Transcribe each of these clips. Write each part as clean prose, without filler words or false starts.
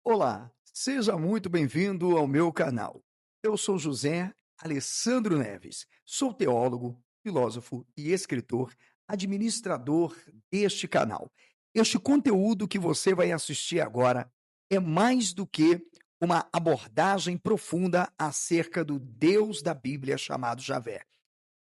Olá, seja muito bem-vindo ao meu canal. Eu sou José Alessandro Neves, sou teólogo, filósofo e escritor, administrador deste canal. Este conteúdo que você vai assistir agora é mais do que uma abordagem profunda acerca do Deus da Bíblia chamado Javé.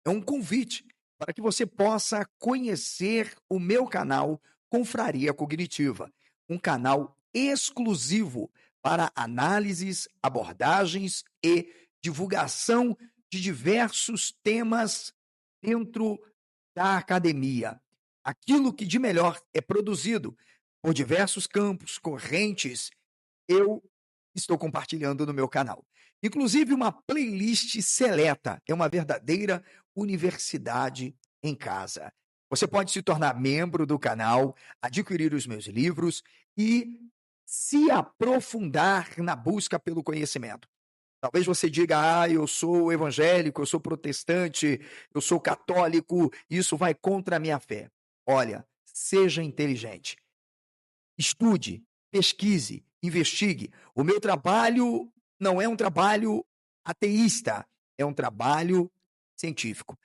É um convite para que você possa conhecer o meu canal Confraria Cognitiva, um canal exclusivo para análises, abordagens e divulgação de diversos temas dentro da academia. Aquilo que de melhor é produzido por diversos campos, correntes, eu estou compartilhando no meu canal. Inclusive uma playlist seleta, é uma verdadeira universidade em casa. Você pode se tornar membro do canal, adquirir os meus livros e se aprofundar na busca pelo conhecimento. Talvez você diga: eu sou evangélico, eu sou protestante, eu sou católico, isso vai contra a minha fé. Olha, seja inteligente. Estude, pesquise, investigue. O meu trabalho não é um trabalho ateísta, é um trabalho científico,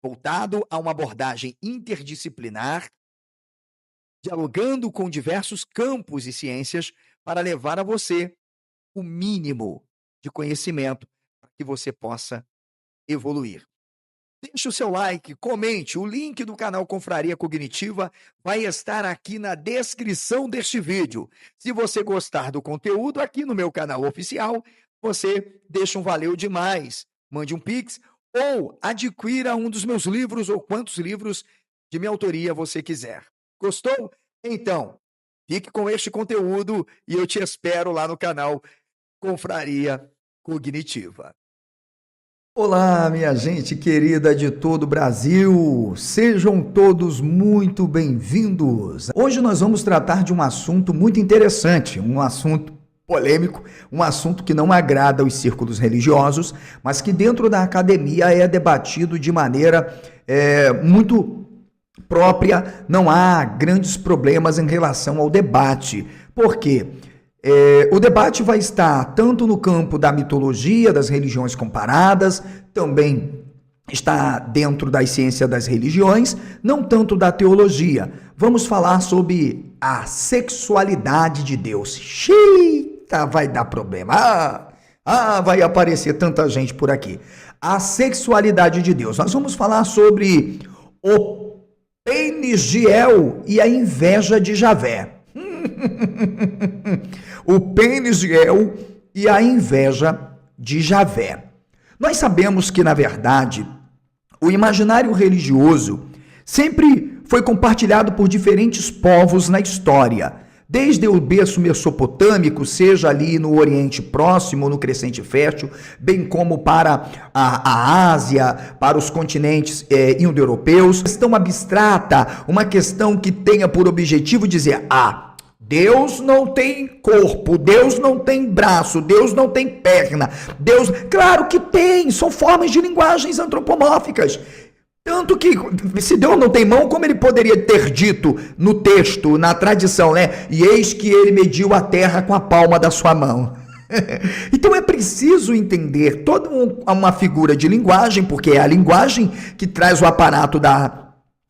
voltado a uma abordagem interdisciplinar, dialogando com diversos campos e ciências para levar a você o mínimo de conhecimento para que você possa evoluir. Deixe o seu like, comente. O link do canal Confraria Cognitiva vai estar aqui na descrição deste vídeo. Se você gostar do conteúdo aqui no meu canal oficial, você deixa um valeu demais. Mande um Pix ou adquira um dos meus livros ou quantos livros de minha autoria você quiser. Gostou? Então, fique com este conteúdo e eu te espero lá no canal Confraria Cognitiva. Olá, minha gente querida de todo o Brasil, sejam todos muito bem-vindos. Hoje nós vamos tratar de um assunto muito interessante, um assunto polêmico, um assunto que não agrada aos círculos religiosos, mas que dentro da academia é debatido de maneira muito própria, não há grandes problemas em relação ao debate. Por quê? O debate vai estar tanto no campo da mitologia, das religiões comparadas, também está dentro da ciência das religiões, não tanto da teologia. Vamos falar sobre a sexualidade de Deus. Eita, vai dar problema. Vai aparecer tanta gente por aqui. A sexualidade de Deus. Nós vamos falar sobre o pênis de El e a inveja de Javé. O pênis de El e a inveja de Javé. Nós sabemos que, na verdade, o imaginário religioso sempre foi compartilhado por diferentes povos na história, desde o berço mesopotâmico, seja ali no Oriente Próximo, no Crescente Fértil, bem como para a Ásia, para os continentes indo-europeus. Uma questão abstrata, uma questão que tenha por objetivo dizer: Deus não tem corpo, Deus não tem braço, Deus não tem perna, Deus... Claro que tem, são formas de linguagens antropomórficas. Tanto que, se Deus não tem mão, como ele poderia ter dito no texto, na tradição, né? E eis que ele mediu a terra com a palma da sua mão. Então é preciso entender toda uma figura de linguagem, porque é a linguagem que traz o aparato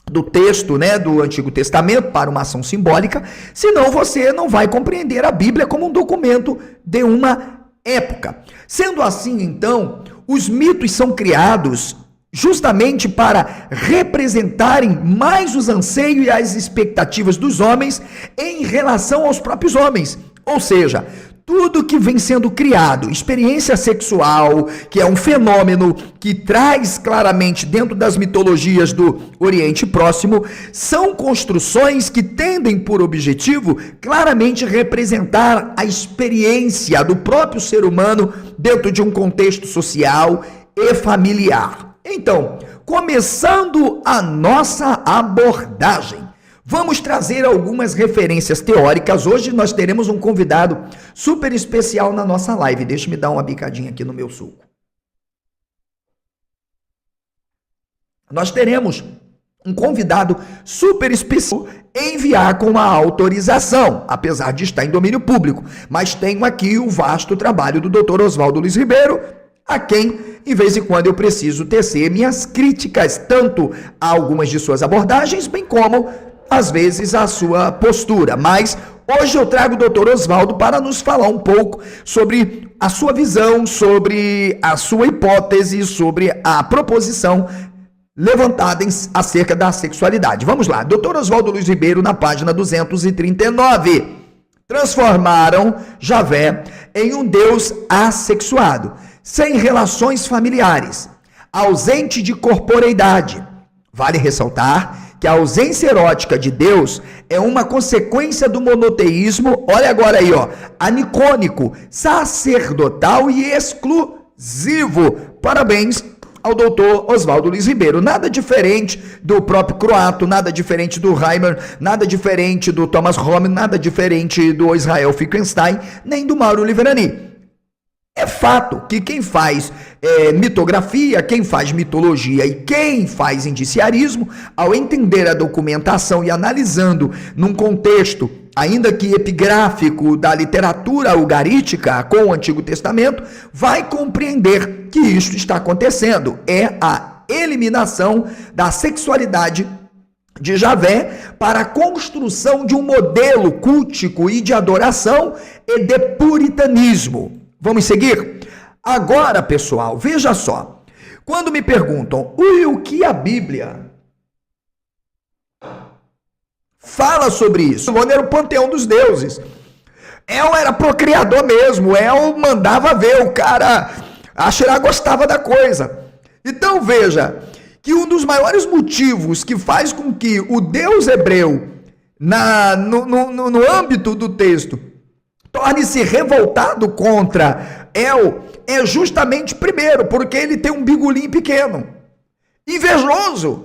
do texto, né, do Antigo Testamento para uma ação simbólica, senão você não vai compreender a Bíblia como um documento de uma época. Sendo assim, então, os mitos são criados justamente para representarem mais os anseios e as expectativas dos homens em relação aos próprios homens. Ou seja, tudo que vem sendo criado, experiência sexual, que é um fenômeno que traz claramente dentro das mitologias do Oriente Próximo, são construções que tendem por objetivo claramente representar a experiência do próprio ser humano dentro de um contexto social e familiar. Então, começando a nossa abordagem, vamos trazer algumas referências teóricas. Hoje nós teremos um convidado super especial na nossa live. Deixa-me dar uma bicadinha aqui no meu suco. Nós teremos um convidado super especial enviar com a autorização, apesar de estar em domínio público. Mas tenho aqui o vasto trabalho do Dr. Oswaldo Luiz Ribeiro, a quem, em vez em quando, eu preciso tecer minhas críticas, tanto a algumas de suas abordagens, bem como, às vezes, a sua postura. Mas hoje eu trago o Dr. Oswaldo para nos falar um pouco sobre a sua visão, sobre a sua hipótese, sobre a proposição levantada acerca da sexualidade. Vamos lá, Dr. Oswaldo Luiz Ribeiro, na página 239. Transformaram Javé em um Deus assexuado, sem relações familiares, ausente de corporeidade. Vale ressaltar que a ausência erótica de Deus é uma consequência do monoteísmo, olha agora aí, ó, anicônico, sacerdotal e exclusivo. Parabéns ao doutor Oswaldo Luiz Ribeiro. Nada diferente do próprio Croato, nada diferente do Reimer, nada diferente do Thomas Homme, nada diferente do Israel Finkelstein, nem do Mauro Liverani. É fato que quem faz mitografia, quem faz mitologia e quem faz indiciarismo, ao entender a documentação e analisando num contexto, ainda que epigráfico, da literatura ugarítica com o Antigo Testamento, vai compreender que isto está acontecendo. É a eliminação da sexualidade de Javé para a construção de um modelo cultico e de adoração e de puritanismo. Vamos seguir? Agora, pessoal, veja só. Quando me perguntam o que a Bíblia fala sobre isso, era o panteão dos deuses. El era procriador mesmo, El mandava ver, o cara, Asherá gostava da coisa. Então veja que um dos maiores motivos que faz com que o Deus hebreu, no âmbito do texto, torne-se revoltado contra El, é justamente, primeiro, porque ele tem um bigolim pequeno, invejoso.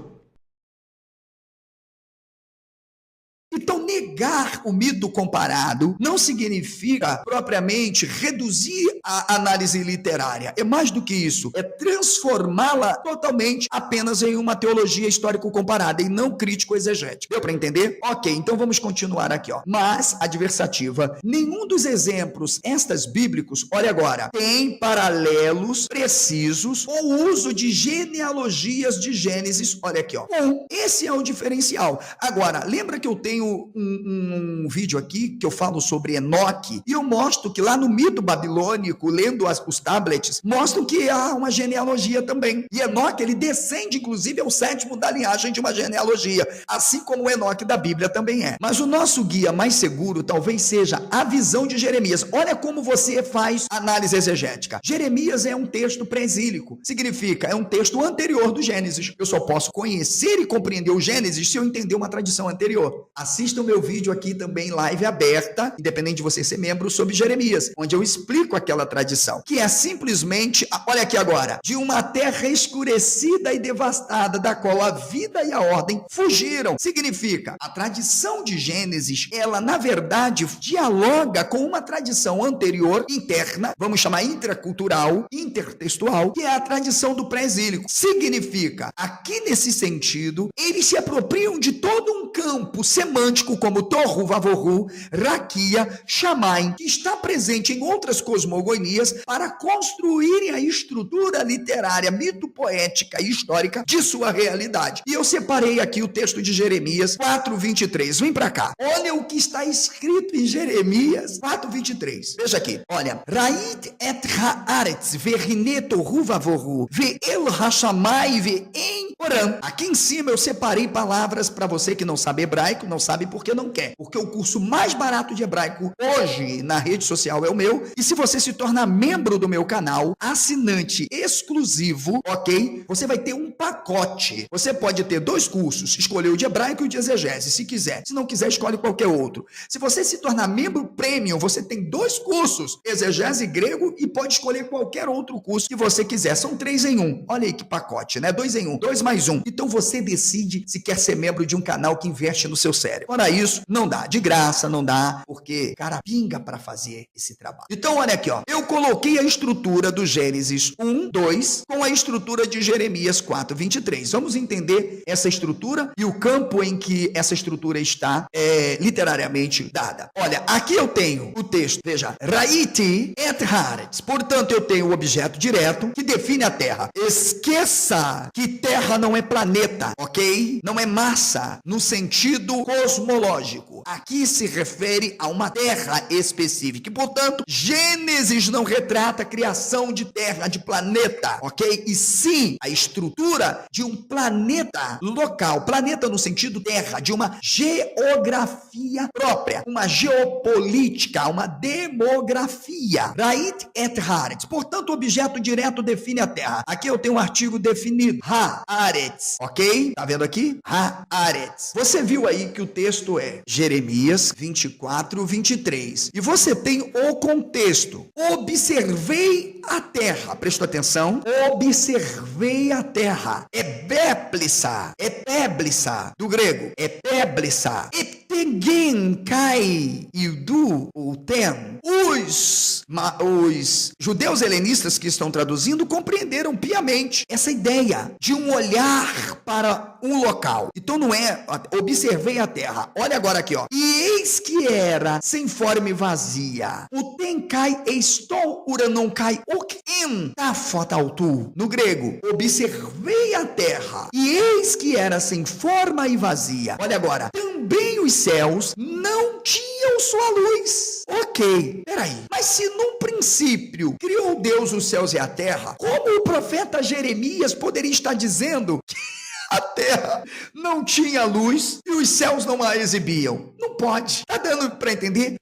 Então, negar o mito comparado não significa propriamente reduzir a análise literária. É mais do que isso, é transformá-la totalmente apenas em uma teologia histórico-comparada e não crítico-exegética. Deu para entender? Ok, então vamos continuar aqui, ó. Mas, adversativa, nenhum dos exemplos estas bíblicos, olha agora, tem paralelos precisos ou uso de genealogias de Gênesis, olha aqui, ó. Bom, esse é o diferencial. Agora, lembra que eu tenho um vídeo aqui que eu falo sobre Enoque e eu mostro que lá no mito babilônico, lendo os tablets, mostram que há uma genealogia também. E Enoque, ele descende, inclusive, ao sétimo da linhagem de uma genealogia, assim como o Enoque da Bíblia também é. Mas o nosso guia mais seguro talvez seja a visão de Jeremias. Olha como você faz análise exegética. Jeremias é um texto pré-exílico, significa, é um texto anterior do Gênesis. Eu só posso conhecer e compreender o Gênesis se eu entender uma tradição anterior. Assista o meu vídeo aqui também, live aberta, independente de você ser membro, sobre Jeremias, onde eu explico aquela tradição, que é simplesmente, olha aqui agora, de uma terra escurecida e devastada, da qual a vida e a ordem fugiram. Significa, a tradição de Gênesis, ela na verdade dialoga com uma tradição anterior, interna, vamos chamar intracultural, intertextual, que é a tradição do pré-exílico. Significa, aqui nesse sentido, eles se apropriam de todo um campo semântico como Tohu Vavohu, Raquia, Shammai, que está presente em outras cosmogonias para construírem a estrutura literária, mito-poética e histórica de sua realidade. E eu separei aqui o texto de Jeremias 4:23. Vem para cá. Olha o que está escrito em Jeremias 4:23. Veja aqui. Olha. Ra'it et ha'aretz ve'hine tohu vavohu ve'el ha'shamai ve'en oram. Aqui em cima eu separei palavras para você que não sabe hebraico, não sabe porque não quer. Porque o curso mais barato de hebraico hoje na rede social é o meu. E se você se tornar membro do meu canal, assinante exclusivo, ok? Você vai ter um pacote. Você pode ter 2 cursos, escolher o de hebraico e o de exegese, se quiser. Se não quiser, escolhe qualquer outro. Se você se tornar membro premium, você tem 2 cursos, exegese grego, e pode escolher qualquer outro curso que você quiser. São 3 em 1. Olha aí que pacote, né? 2 em 1, 2 mais 1. Então você decide se quer ser membro de um canal que investe no seu cérebro. Fora isso, não dá. De graça, não dá, porque cara pinga para fazer esse trabalho. Então, olha aqui, ó. Eu coloquei a estrutura do Gênesis 1, 2 com a estrutura de Jeremias 4, 23. Vamos entender essa estrutura e o campo em que essa estrutura está literariamente dada. Olha, aqui eu tenho o texto, veja, Raiti et Haaretz. Portanto, eu tenho o objeto direto que define a Terra. Esqueça que Terra não é planeta, ok? Não é massa no sentido cosmológico. Aqui se refere a uma terra específica. E, portanto, Gênesis não retrata a criação de terra, de planeta, ok? E sim a estrutura de um planeta local. Planeta no sentido terra, de uma geografia própria, uma geopolítica, uma demografia. Rait et Haaretz. Portanto, o objeto direto define a terra. Aqui eu tenho um artigo definido. Haaretz, ok? Tá vendo aqui? Haaretz. Você viu aí que o texto é Jeremias 24, 23. E você tem o contexto. Observei a terra. Prestou atenção? Observei a terra. É péblissa, do grego. É péblissa. Tegen kai idu o ten. Os judeus helenistas que estão traduzindo compreenderam piamente essa ideia de um olhar para um local. Então não é, observei a terra. Olha agora aqui, ó. E eis que era sem forma e vazia. O tenkai estou uranon kai oken tafotautu. No grego, observei a terra. E eis que era sem forma e vazia. Olha agora. Também os céus não tinham sua luz. Ok, peraí. Mas se num princípio criou Deus os céus e a terra, como o profeta Jeremias poderia estar dizendo que a terra não tinha luz e os céus não a exibiam? Não pode. Tá dando para entender?